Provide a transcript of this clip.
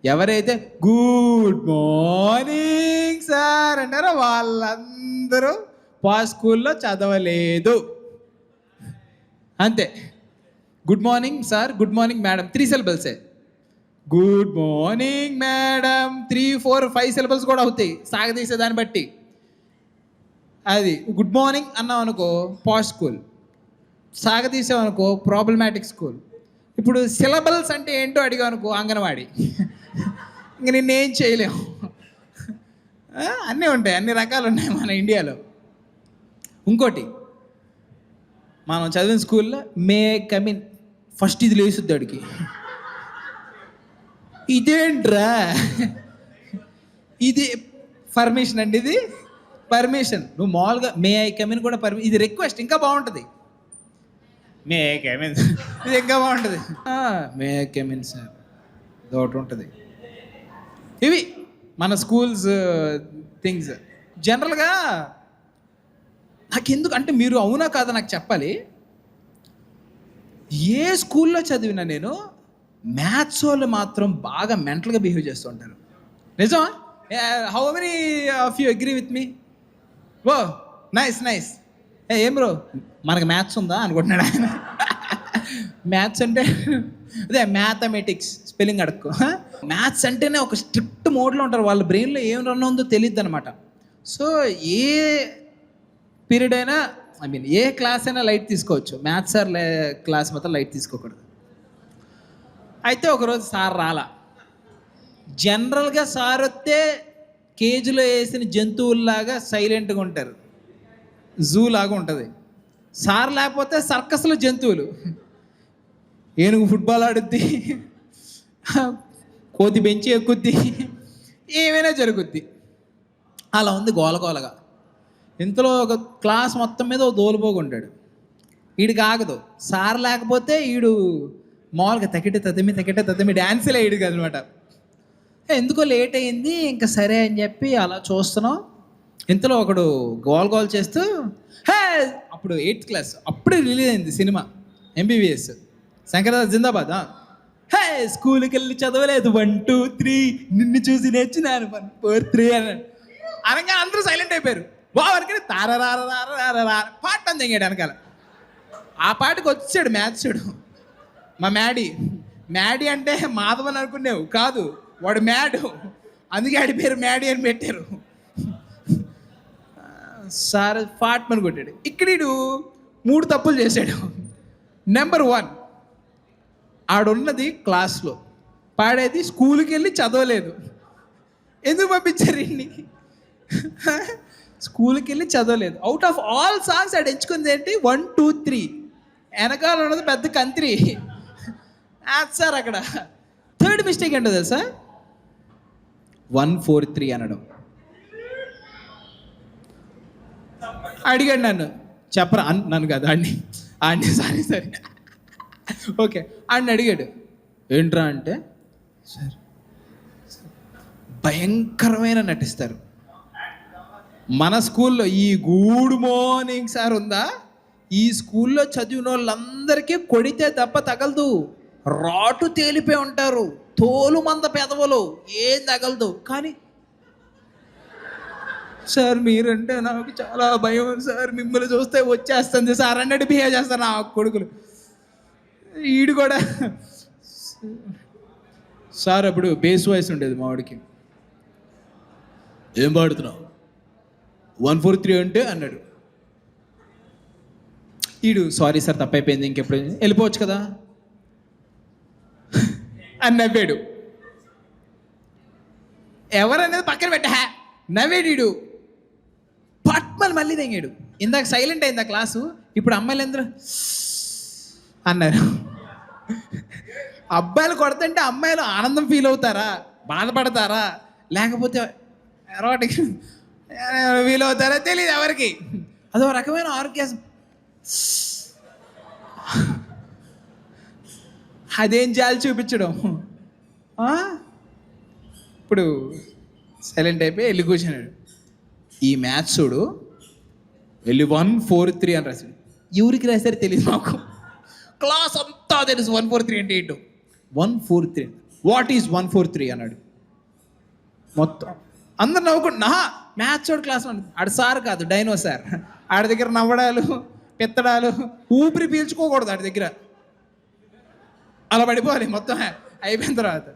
ఎవరైతే good morning sir అంటారో వాళ్ళందరూ స్కూల్లో చదవలేదు. అంతే. Good morning sir, good morning madam 3 syllablesే. గుడ్ మార్నింగ్ మేడం 3, 4, 5 syllables కూడా అవుతాయి సాగదీసే దాన్ని బట్టి. అది గుడ్ మార్నింగ్ అన్నాం అనుకో పాష్ స్కూల్, సాగదీసామనుకో ప్రాబ్లమాటిక్ స్కూల్. ఇప్పుడు సిలబల్స్ అంటే ఏంటో అడిగావు అనుకో అంగన్వాడి. ఇంక నిన్నేం చేయలేము. అన్నీ ఉంటాయి, అన్ని రకాలు ఉన్నాయి మన ఇండియాలో. ఇంకోటి, మనం చదివిన స్కూల్లో మే కమిన్ ఫస్ట్ ఇది లేసుద్ది అడిగి. ఇదేంట్రా, ఇది పర్మిషన్ అండి, ఇది పర్మిషన్. నువ్వు మామూలుగా మే ఐ కమిన్ కూడా ఇది రిక్వెస్ట్, ఇంకా బాగుంటుంది. మే ఐ కమిన్ ఇది ఇంకా బాగుంటుంది. మే ఐ కమిన్ సార్ ఒకటి ఉంటుంది. ఇవి మన స్కూల్స్ థింగ్స్. జనరల్గా నాకెందుకు అంటే, మీరు అవునా కాదా నాకు చెప్పాలి. ఏ స్కూల్లో చదివినా నేను మ్యాథ్స్ వాళ్ళు మాత్రం బాగా మెంటల్గా బిహేవ్ చేస్తూ ఉంటారు. నిజమా? How many of you agree with me? Oh nice nice. ఏం బ్రో మనకు మ్యాథ్స్ ఉందా అనుకుంటున్నాడు ఆయన. మ్యాథ్స్ అంటే అదే మ్యాథమెటిక్స్, స్పెల్లింగ్ అడక్కు. మ్యాథ్స్ అంటేనే ఒక స్ట్రిక్ట్ మోడ్లో ఉంటారు, వాళ్ళ బ్రెయిన్లో ఏం రన్ ఉందో తెలియదు అనమాట. సో ఏ పీరియడ్ అయినా, ఐ మీన్ ఏ క్లాస్ అయినా లైట్ తీసుకోవచ్చు, మ్యాథ్స్ సార్ క్లాస్ మాత్రం లైట్ తీసుకోకూడదు. అయితే ఒకరోజు సార్ రాలా. జనరల్గా సార్ వస్తే కేజీలో వేసిన జంతువుల్లాగా సైలెంట్గా ఉంటారు, జూ లాగా ఉంటుంది. సార్ లేకపోతే సర్కస్లో జంతువులు, ఏనుగు ఫుట్బాల్ ఆడుద్ది, కోతి బెంచి ఎక్కుద్ది, ఏమైనా జరుగుద్ది. అలా ఉంది గోలగోలగా. ఇంతలో ఒక క్లాస్ మొత్తం మీద ఓ దోలుపోగుంటాడు. వీడికి ఆగదు. సార్ లేకపోతే వీడు మామూలుగా తకిట తదిమి డ్యాన్సులు వేయడు కదనమాట. ఎందుకో లేట్ అయింది, ఇంకా సరే అని చెప్పి అలా చూస్తున్నాం. ఇంతలో ఒకడు గోల్ చేస్తూ అప్పుడు 8th క్లాస్ అప్పుడే రిలీజ్ అయింది సినిమా MBBS, శంకరదాస్ జిందాబాద్. స్కూల్కి వెళ్ళి చదవలేదు 1, 2, 3 నిన్ను చూసి నేర్చున్నాను 1, 4, 3 అన్నాడు. అనగా అందరూ సైలెంట్ అయిపోయారు. వారికి తారారా పాట అని తెగాడు వెనకాల. ఆ పాటకు వచ్చాడు మ్యాథ్సుడు, మా మ్యాడీ అంటే మాధవన్ అనుకునేవు కాదు, వాడు మ్యాడు, అందుకే ఆడి పేరు మ్యాడీ అని పెట్టారు. సార్ ఫాట్మని కొట్టాడు. ఇక్కడ 3 తప్పులు చేశాడు. నెంబర్ 1, ఆడున్నది క్లాస్లో, పాడేది స్కూల్కి వెళ్ళి చదవలేదు. ఎందుకు పంపించారు ఇన్ని? స్కూల్కి వెళ్ళి చదవలేదు. అవుట్ ఆఫ్ ఆల్ సాంగ్స్ ఆడు ఎంచుకుంది ఏంటి? 1, 2, 3. వెనకాల ఉన్నది పెద్ద కంత్రి. సార్ అక్కడ 3rd మిస్టేక్ ఏంటో తెలుసా? 1, 4, 3 అనడం. అడిగాడు నన్ను, చెప్పరా నన్ను కదా ఆడిని సారీ ఓకే ఆడిని అడిగాడు, ఏంట్రా అంటే, సార్ భయంకరమైన నటిస్తారు. మన స్కూల్లో ఈ గుడ్ మార్నింగ్ సార్ ఉందా, ఈ స్కూల్లో చదివిన వాళ్ళందరికీ కొడితే దెబ్బ తగలదు, రాటు తేలిపోయి ఉంటారు, తోలు మంద పెదవులు, ఏం తగలదు. కానీ సార్ మీరంటే నాకు చాలా భయం సార్, మిమ్మల్ని చూస్తే వచ్చేస్తుంది సార్ అన్నట్టు బిహేవ్ చేస్తారు నా కొడుకులు. ఈడు కూడా సార్ అప్పుడు బేస్ వాయిస్ ఉండేది మా వాడికి. ఏం పాడుతున్నావు 1, 4, 3 అంటే అన్నాడు. ఈడు సారీ సార్ తప్పైపోయింది, ఇంకెప్పుడు వెళ్ళిపోవచ్చు కదా అని నవ్వాడు. ఎవరనేది పక్కన పెట్టా నవ్వాడు. పట్మని మళ్ళీ తెంగాడు. ఇందాక సైలెంట్ అయింది ఆ క్లాసు, ఇప్పుడు అమ్మాయిలు అందరూ అన్నారు. అబ్బాయిలు కొడుతుంటే అమ్మాయిలు ఆనందం ఫీల్ అవుతారా, బాధపడతారా, లేకపోతే ఎరోటిక్ ఫీల్ అవుతారా తెలియదు ఎవరికి. అదో రకమైన ఆరోగ్యం. అదేం జాలి చూపించడం. ఇప్పుడు సైలెంట్ అయిపోయి వెళ్ళి కూర్చున్నాడు. ఈ మ్యాథ్సుడు వెళ్ళి 1, 4, 3 అని రాశాడు. ఎవరికి రాశారు తెలియదు మాకు, క్లాస్ అంతా తెలుసు 1, 4, 3 అంటే ఏంటో. 1, 4, 3 వాట్ ఈజ్ 143 అన్నాడు. మొత్తం అందరు నవ్వుకుంటు మ్యాథ్స్ వాడు క్లాస్ ఆడు సార్ కాదు, డైనో సార్. ఆడి దగ్గర నవ్వడాలు, పెత్తడాలు, ఊపిరి పీల్చుకోకూడదు ఆడి దగ్గర. అలా పడిపోవాలి మొత్తం అయిపోయిన తర్వాత.